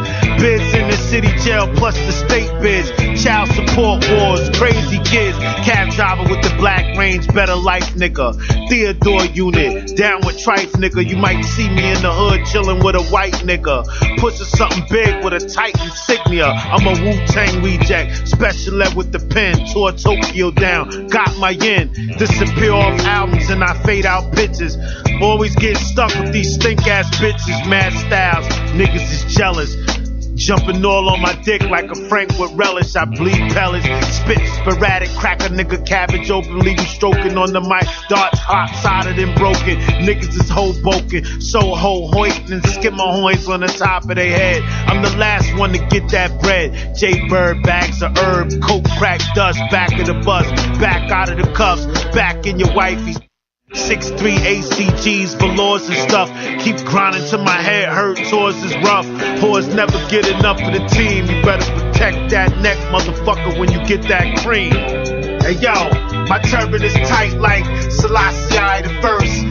bids in the city jail plus the state bids. Child support wars, crazy kids. Cab driver with the black range, better life nigga. Theodore unit, down with trife nigga. You might see me in the hood chillin' with a white nigga. Pushing something big with a tight insignia. I'm a Wu-Tang reject, special ed with the pen. Tore Tokyo down, got my yen. Disappear off albums and I fade out pictures. Always get stuck with these stink ass bitches. Mad styles, niggas is jealous. Jumping all on my dick like a Frank with relish. I bleed pellets, spit sporadic, crack a nigga cabbage open, leave you stroking on the mic. Darts hot, solid and broken. Niggas is Hoboken, Soho, hoitin' and skim my horns on the top of their head. I'm the last one to get that bread. J-Bird, bags of herb, coke, crack, dust, back of the bus, back out of the cuffs, back in your wifey's. 6'3" ACGs, velours and stuff. Keep grinding till my head hurt, tours is rough. Whores never get enough of the team. You better protect that neck, motherfucker, when you get that cream. Hey yo, my turban is tight like Selassie the First.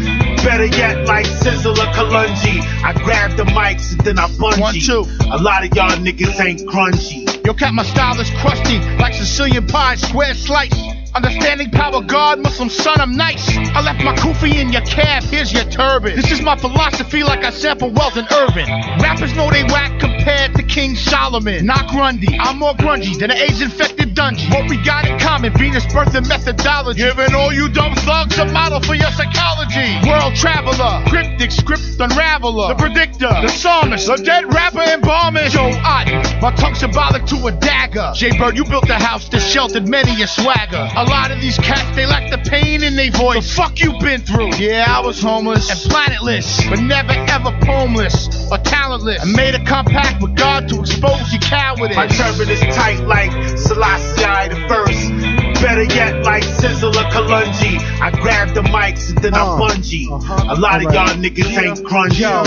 Better yet, like Sizzle or Kalungi. I grab the mics and then I bungee. 1, 2. A lot of y'all niggas ain't grungy. Yo, cat, my style is crusty, like Sicilian pie, square slice. Understanding power, God, Muslim son, I'm nice. I left my kufi in your cab, here's your turban. This is my philosophy, like I sample Wells and Irvin. Rappers know they whack compared to King Solomon. Not Grundy, I'm more grungy than an AIDS-infected dungeon. What we got in common, Venus birth and methodology. Giving all you dumb thugs a model for your psychology. World traveler, cryptic script unraveler, the predictor, the psalmist, the dead rapper embalmer. Joe Otten, my tongue symbolic to a dagger. J-Bird, you built a house that sheltered many a swagger. A lot of these cats, they lack the pain in their voice. The fuck you been through? Yeah, I was homeless and planetless, but never ever homeless or talentless. I made a compact with God to expose your cowardice. My turban is tight like Selassie the First. Better yet, like Sizzle or Kalungi. I grab the mics and then I bungee. A lot of y'all niggas ain't grungy. Yo,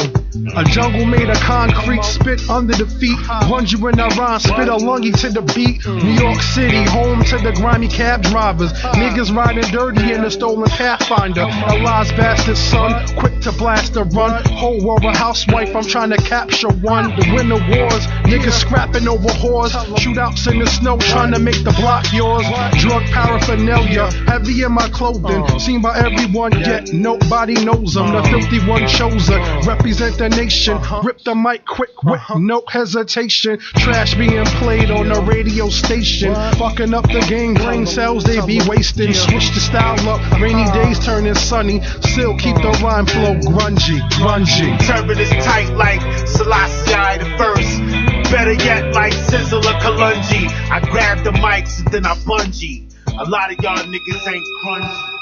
a jungle made of concrete, spit under the feet. Grungy when I rhyme, spit a lungy to the beat. New York City, home to the grimy cab drivers. Niggas riding dirty in a stolen Pathfinder. Allah's bastard son, quick to blast a run. Whole world a housewife, I'm trying to capture one. The winter wars, niggas scrapping over whores. Shootouts in the snow, trying to make the block yours. Drug paraphernalia, heavy in my clothing. Seen by everyone, yet nobody knows them. The filthy one chosen, represent the nation. Rip the mic quick with no hesitation. Trash being played on the radio station. Fucking up the game, brain cells they be wasting. Switch the style up, rainy days turning sunny. Still keep the rhyme flow grungy, grungy. Turban is tight like Selassie the First. Better yet, like Sizzle or Kalungi. I grab the mics and then I bungee. A lot of y'all niggas ain't grungy.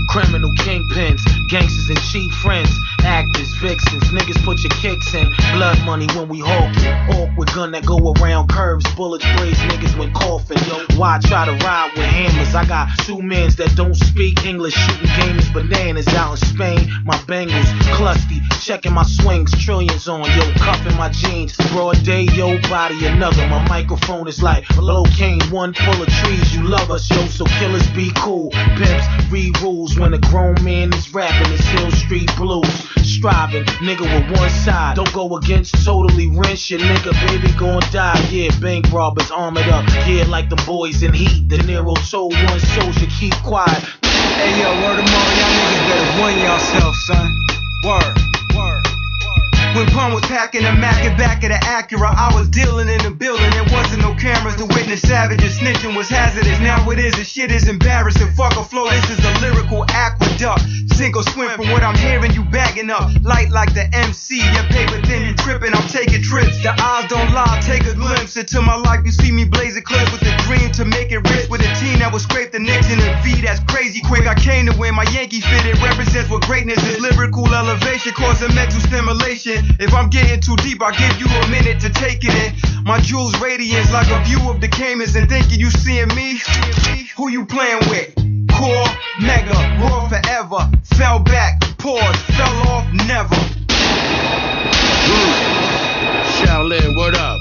Criminal kingpins, gangsters and cheap friends, actors, vixens, niggas put your kicks in. Blood money when we hawking, awkward gun that go around curves, bullets graze niggas when coughing. Yo, why try to ride with hammers? I got 2 mans that don't speak English, shooting gamers, bananas out in Spain. My bangles, clusty, checking my swings, trillions on, yo, cuffing my jeans. Broad day, yo, body another. My microphone is like Locaine, one full of trees. You love us, yo, so killers be cool. Pimps read rules when a grown man is rapping his Hill Street blues. Striving, nigga with one side. Don't go against, totally rinse your nigga, baby gon' die. Yeah, bank robbers armored up. Yeah, like the boys in Heat. De Niro told one soldier, keep quiet. Hey yo, word of mouth, y'all niggas better win yourself, son. Word. When Pun was packing a Mac and back of the Acura, I was dealing in the building. There wasn't no cameras to witness savages. Snitching was hazardous. Now it is. The shit is embarrassing. Fuck a flow. This is a lyrical aqueduct. Sink or swim from what I'm hearing. You bagging up. Light like the MC. Your paper thin. You tripping. I'm taking trips. The eyes don't lie. Take a glimpse into my life. You see me blazing clips with a dream to make it rich. With a team that will scrape the Knicks in a V. That's crazy quick. I came to win. My Yankee fit. It represents what greatness is. Lyrical elevation causing mental stimulation. If I'm getting too deep, I'll give you a minute to take it in. My jewels radiance like a view of the Caymans. And thinking you seeing me? Who you playing with? Core, mega, raw forever. Fell back, pause, fell off, never. Shaolin, what up?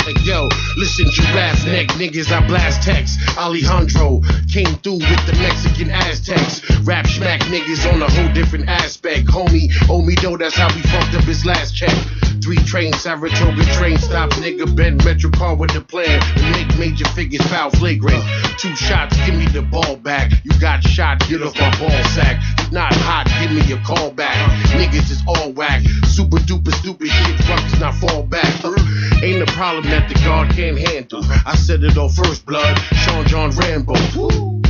Hey yo, listen, giraffe, neck niggas, I blast text. Alejandro came through with the Mexican Aztecs. Rap smack niggas on a whole different aspect. Homie, owe me dough, that's how we fucked up his last check. 3 trains, Saratoga train stop, nigga, bend Metro car with the plan to make major figures foul flagrant. 2 shots, give me the ball back. You got shot, get off my ball sack. You not hot, give me a call back. Niggas is all whack, super duper stupid shit, fuckers not fall back. Ain't a problem that the guard can't handle. I said it on First Blood, Sean John Rambo. Woo.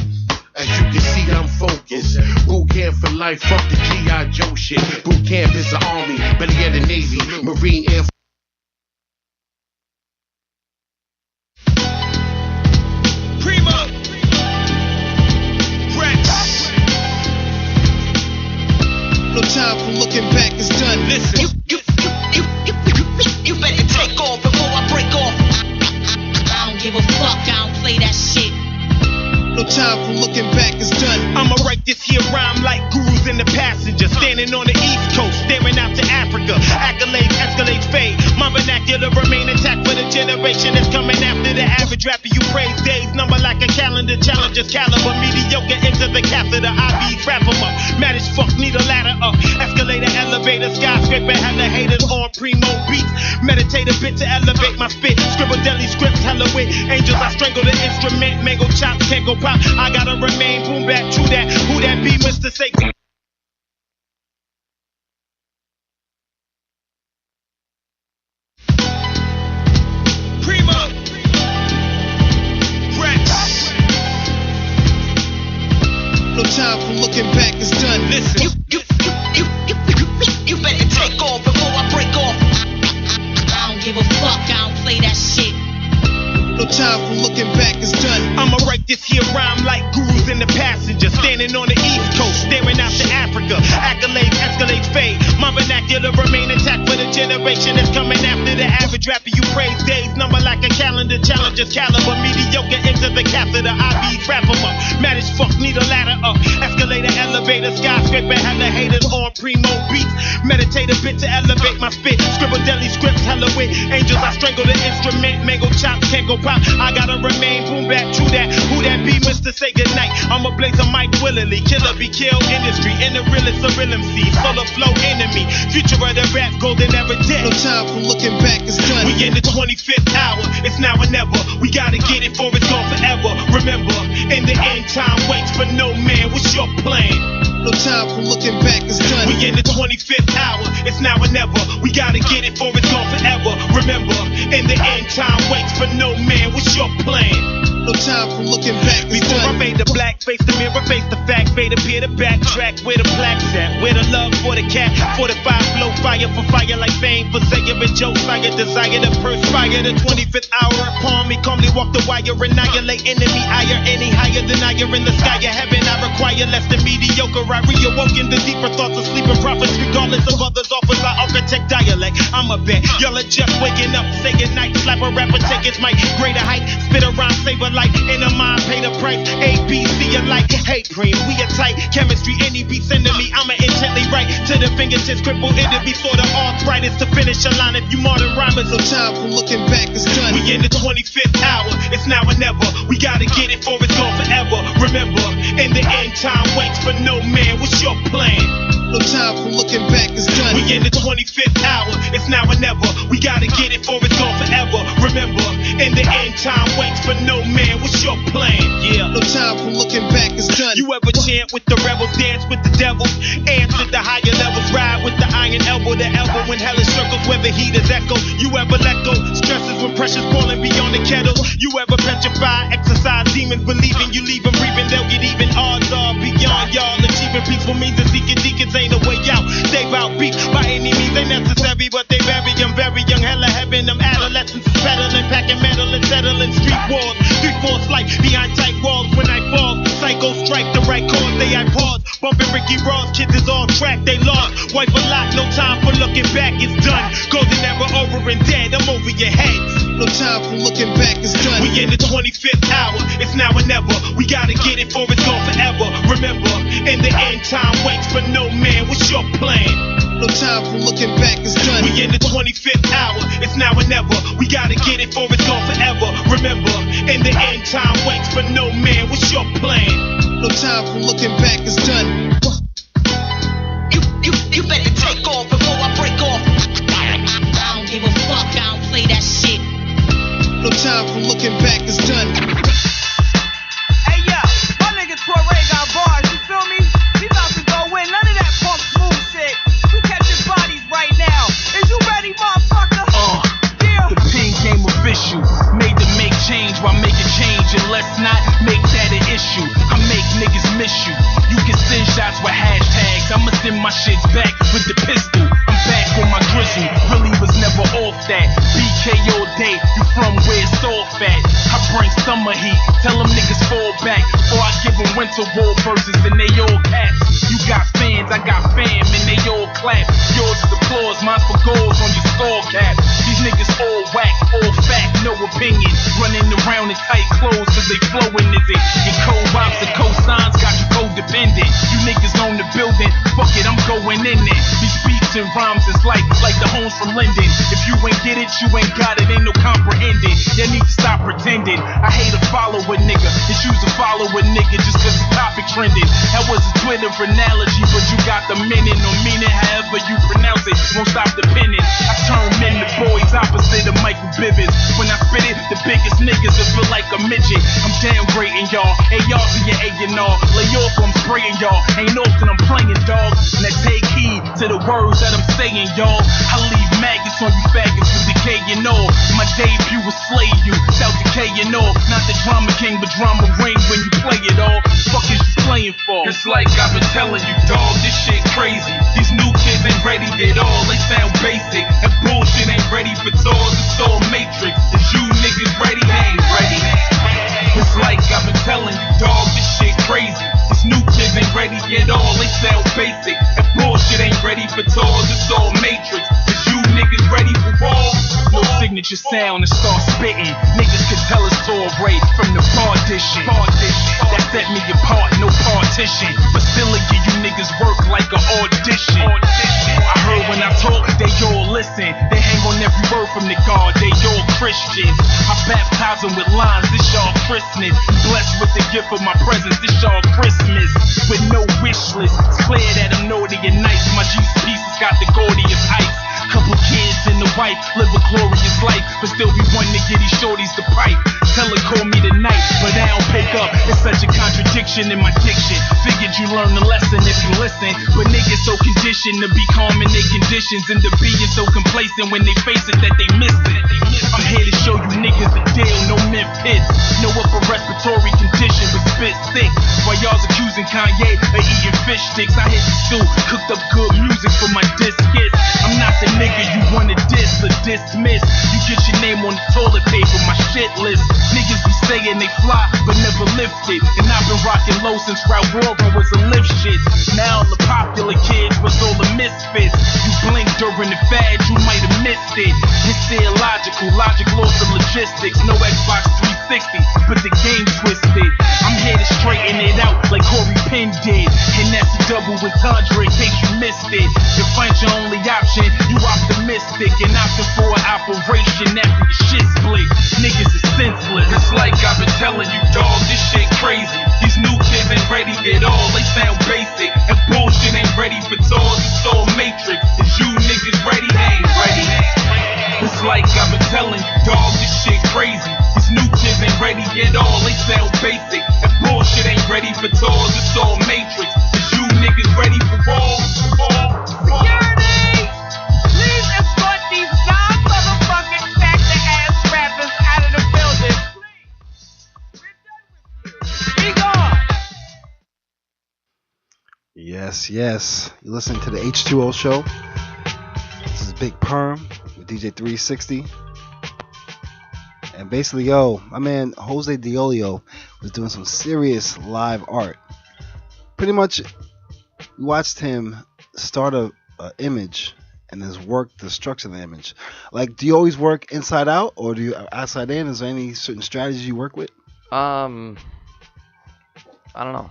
As you can see, I'm focused. Boot camp for life, fuck the G.I. Joe shit. Boot camp is the Army, better yet the Navy, Marine, Air Force. Primo, no time for looking back, it's done. Listen, you better take off before I break off. I don't give a fuck, I don't play that shit. No time for looking back, it's done. I'ma write this here rhyme like gurus in the passenger. Standing on the East Coast, staring out to Africa. Accolades, escalates, fade. My vernacular remain intact for the generation that's coming after the average rapper. You praise days, number like a calendar. Challengers caliber, mediocre into the catheter. IBs wrap them up. Mad as fuck, need a ladder up. Escalator, elevator, skyscraper, hella haters on primo beats. Meditate a bit to elevate my spit. Scribble deli scripts, hella with angels. I strangle the instrument. Mango chops, can't go pop. I gotta remain boom back, true that. Who that be, Mr. Satan? Primo, no time for looking back, it's done. Listen, you better take off before I break off. I don't give a fuck, I don't play that shit. No time for looking back, it's done. I'ma write this here rhyme like gurus in the passenger. Standing on the East Coast, staring out to Africa. Accolades, escalates, fade. My vernacular remain intact for the generation that's coming after the average rapper. You praise days, number like a calendar. Challengers caliber, mediocre into the catheter. IBs wrap them up. Mad as fuck, need a ladder up. Escalator, elevator, skyscraper, hella haters on primo beats. Meditate a bit to elevate my spit. Scribble deli scripts, hella with angels. I strangle the instrument. Mango chops, can't go pop. I gotta remain boom back, true that. Who that be, Mr. Say goodnight. I'ma blaze a mic willily. Killer be kill industry. In the realest of real MCs. Solar flow enemy. Future of the rap, golden ever dead. No time for looking back, it's done. We in the 25th hour. It's now or never. We gotta get it for it's gone forever. Remember, in the end, time waits for no man. What's your plan? No time for looking back, it's done. We in the 25th hour, it's now or never. We gotta get it for it's gone forever. Remember, in the end, time waits for no man. What's your plan? No time for looking back, it's Before done. I made the black face, the mirror face, the fact, fade appear to backtrack. Where the plaques at? Where the love for the cat? 45 blow fire for fire like fame. For Zaire and Josiah, desire to perspire. The 25th hour upon me, calmly walk the wire. Annihilate enemy higher, any higher than I are in the sky of heaven. I require less than mediocre. I reawoke in the deeper thoughts of sleeping prophets. Regardless of others' offers, I architect dialect. I'm a bet, y'all are just waking up, saying night. Slap a rapper, take his mic, greater height. Spit a rhyme, save a life. In a mind, pay the price. A, B, C alike. Hey, Preem, we are tight. Chemistry, any beat sending me. I'ma intently write to the fingertips, cripple. It'll be sort of arthritis to finish a line. If you modern rhymers, no time for looking back, it's done. We in the 25th hour. It's now or never. We gotta get it for it's gone forever. Remember, in the end, time waits for no man. What's your plan? No time for looking back, it's done. We in the 25th hour, it's now or never. We gotta get it for it's gone forever. Remember, in the end, time waits for no man. What's your plan? Yeah. No time for looking back, it's done. You ever chant with the rebels, dance with the devils, answer the higher levels, ride with the iron elbow to elbow in hellish circles where the heat is echo. You ever let go? Stresses when pressure's falling beyond the kettles. You ever petrify, exercise demons, believing you leave them breathing, they'll get even. Odds are beyond y'all. Achieving peaceful means of seeking deacons ain't a way out. Stay out beef by any means ain't necessary, but they vary. I'm very young, hella heaven. I'm adolescents peddling, packing metal and settling street wars. 3/4 life behind tight walls when I fall. Psycho strike the right chord, they I pause. Bumping Ricky Ross, kids is all track, they lost. Wipe a lot, no time for looking back, it's done. Golden era over and dead, I'm over your heads. No time for looking back, it's done. We in the 25th hour, it's now or never. We gotta get it for it's gone forever. Remember, in the end, time waits for no man. What's your plan? No time for looking back, it's done. We in the 25th hour, it's now or never. We gotta get it for it's gone forever. Remember, in the end, time waits for no man. What's your plan? No time for looking back, it's done. You better take off before I break off. I don't give a fuck, I don't play that shit. No time for looking back, it's done. Hey yo, my nigga Torre got bars, you feel me? He about to go in, none of that punk smooth shit. We catching bodies right now. Is you ready, motherfucker? Yeah. The pin game official, made to make change while making change, and let's not make that an issue. I make niggas miss you. You can send shots with hashtags, I'ma send my shits back with the pistol. I'm back on my grizzle, really was never off that. BK all day, you from where it's off at. I bring summer heat, tell them niggas fall back before I give them winter war verses and they all cats. You got fans, I got fam, and they all clap. Yours is applause, mine's for goals on your skull cap. These niggas all whack, all fact, no opinion. Running around in tight clothes cause they flowing, is it? Your co-ops and co-signs got you codependent. You niggas own the building, fuck it, I'm going in it. These beats and rhymes is like the homes from Linden. If you ain't get it, you ain't got it, ain't no comprehending. You need to stop pretending. I hate to follow a nigga, it's you to follow a nigga just cause the topic trending. That was a Twitter analogy, but you got the meaning or meaning however you pronounce it. Won't stop the penning. I turn men to boys opposite of Michael Bivins. When I spit it, the biggest niggas will feel like a midget. I'm downgrading y'all, hey y'all to your A&R. Lay off, I'm spraying y'all, ain't often I'm playing dog. Now take heed to the words that I'm saying, y'all. I leave maggots on you faggots with decay and all. My debut will slay you, shout decay and all. Not the drama king, but drama ring when you play it all. Fuck is you playing for? It's like I've been telling you, dog, this shit crazy. These new kids ain't ready at all, they sound basic. That bullshit ain't ready for tours, it's all matrix. Is you niggas ready? They ain't ready. It's like I've been telling you, dog, this shit crazy. These new kids ain't ready at all, they sound basic. That bullshit ain't ready for tours, it's all matrix. Is you niggas ready for war? No signature sound and start spitting. Niggas could tell us Torre from the partition. That set me apart, no partition. But still I give you niggas work like an audition. I heard when I talk, they all listen. They hang on every word from the God, they all Christians. I baptize them with lines, this y'all christening. Blessed with the gift of my presence, this y'all Christmas. With no wish list, it's clear that I'm naughty and nice. My juice pieces got the gaudiest ice. Couple kids and a wife, live a glorious life, but still be wanting to get these shorties to pipe. Tell her call me tonight, but I don't pick up. It's such a contradiction in my diction. Figured you learn the lesson if you listen, but niggas so conditioned to be calm in their conditions and to being so complacent when they face it that they miss it. I'm here to show you niggas the deal, no mint pits, no upper respiratory condition, but spit sick. While y'all's accusing Kanye of eating fish sticks, I hit the stew, cooked up good music for my discus. I'm not the nigga you wanna diss or dismiss. You get your name on the toilet paper, my shit list. Niggas be saying they fly, but never lifted. And I've been rocking low since Ralph Lauren was a lift shit. Now all the popular kids was all the misfits. You blink during the fad, you might have missed it. It's illogical, logic lost the logistics. No Xbox 360, but the game twisted. I'm here to straighten it out like Corey Penn did. And that's a double entendre in case you missed it. If find your only option, you optimistic and opting for an operation after your shit split. Niggas is senseless. It's like I've been telling you, dog, this shit crazy. These new kids ain't ready at all, they sound basic. And bullshit ain't ready for tours, it's all matrix. Is you niggas ready? They ain't ready. It's like I've been telling you, dog, this shit crazy. These new kids ain't ready at all, they sound basic. And bullshit ain't ready for tours, it's all matrix. Is you niggas ready for war? Security! Please escort these non-motherfucking factor-ass rappers out of the building. Be gone! Yes, yes. You listen to the H2O show. This is Big Perm with DJ 360. And basically, yo, my man Jose Deolio was doing some serious live art. Pretty much, we watched him start a image and his work, the structure of the image. Like, do you always work inside out or do you outside in? Is there any certain strategies you work with? I don't know.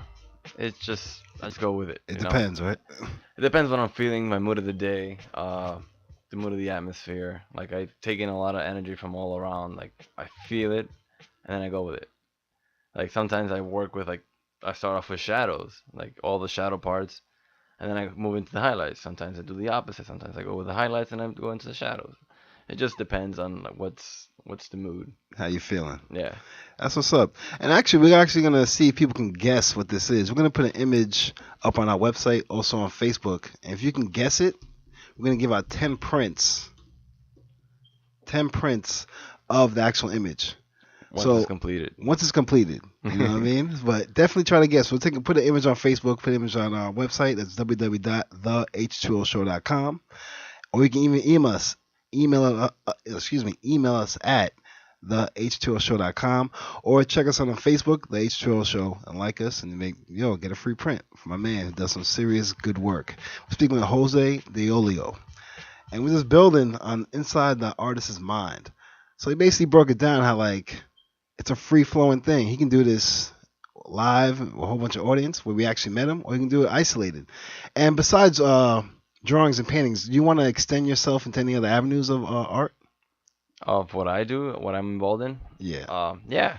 It's just I just go with it. It you know? depends, right? It depends what I'm feeling, my mood of the day, the mood of the atmosphere. Like I take in a lot of energy from all around. Like I feel it, and then I go with it. Like sometimes I work with like I start off with shadows, like all the shadow parts, and then I move into the highlights. Sometimes I do the opposite. Sometimes I go with the highlights and I go into the shadows. It just depends on like, what's the mood. How you feeling? Yeah. That's what's up. And actually, we're actually gonna see if people can guess what this is. We're gonna put an image up on our website, also on Facebook. And if you can guess it, we're gonna give out 10 prints. 10 prints of the actual image. Once it's completed. Once it's completed. You know what I mean? But definitely try to guess. We'll put an image on Facebook, put an image on our website. That's www.theh2oshow.com. Or you can even email us. Email us at the h2oshow.com, or check us out on Facebook, the H2O Show, and like us and get a free print from my man who does some serious good work. We're speaking with Jose Deolio, and we're just building on inside the artist's mind. So he basically broke it down how like it's a free flowing thing. He can do this live with a whole bunch of audience where we actually met him, or he can do it isolated. And besides drawings and paintings, do you want to extend yourself into any other avenues of art? Of what I do, what I'm involved in? Yeah. Yeah.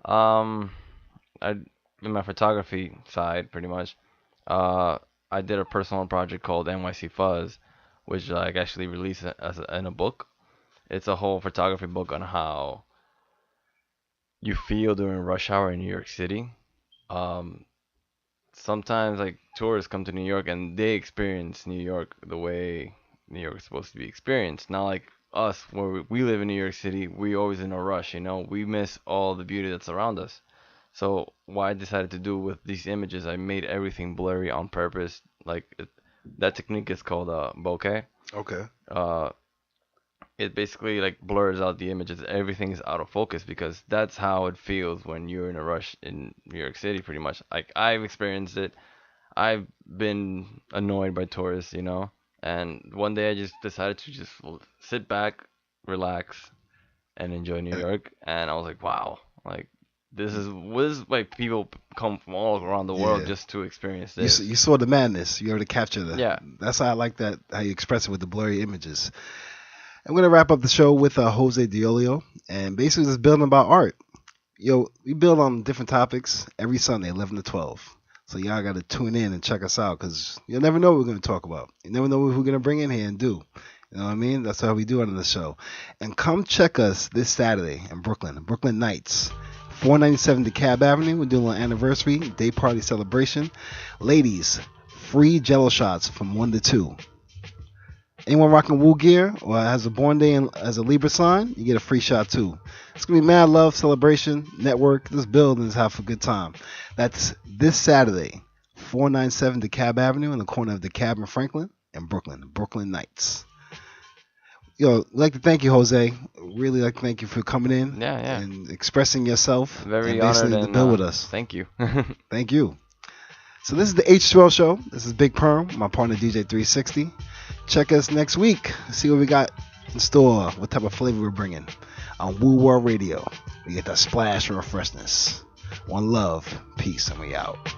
I in my photography side, pretty much. I did a personal project called NYC Fuzz, which like actually released in a book. It's a whole photography book on how you feel during rush hour in New York City. Sometimes like tourists come to New York and they experience New York the way New York is supposed to be experienced. Not like us, where we live in New York City, we always in a rush, we miss all the beauty that's around us. So what I decided to do with these images, I made everything blurry on purpose. Like that technique is called bokeh. Okay. It basically like blurs out the images. Everything is out of focus because that's how it feels when you're in a rush in New York City, pretty much. Like I've experienced it. I've been annoyed by tourists, and one day I just decided to just sit back, relax, and enjoy New York. And I was like, wow, like this is like people come from all around the world just to experience this. You saw the madness. You were able to capture that. Yeah. That's how I like that, how you express it with the blurry images. I'm going to wrap up the show with Jose Deolio, and basically just building about art. We build on different topics every Sunday, 11 to 12. So y'all got to tune in and check us out because you'll never know what we're going to talk about. You never know what we're going to bring in here and do. You know what I mean? That's how we do it on the show. And come check us this Saturday in Brooklyn Nights. 497 DeKalb Avenue. We're doing an anniversary day party celebration. Ladies, free Jello shots from 1 to 2. Anyone rocking Wu gear or has a born day as a Libra sign, you get a free shot too. It's going to be mad love, celebration, network. This building is have a good time. That's this Saturday, 497 DeKalb Avenue in the corner of DeKalb and Franklin in Brooklyn Nights. We'd like to thank you, Jose. Really like to thank you for coming in and expressing yourself. Very and honored to build with us. Thank you. Thank you. So this is the H2O Show. This is Big Perm, my partner DJ 360. Check us next week. See what we got in store, what type of flavor we're bringing on Wu World Radio. We get that splash of freshness. One love, peace, and we out.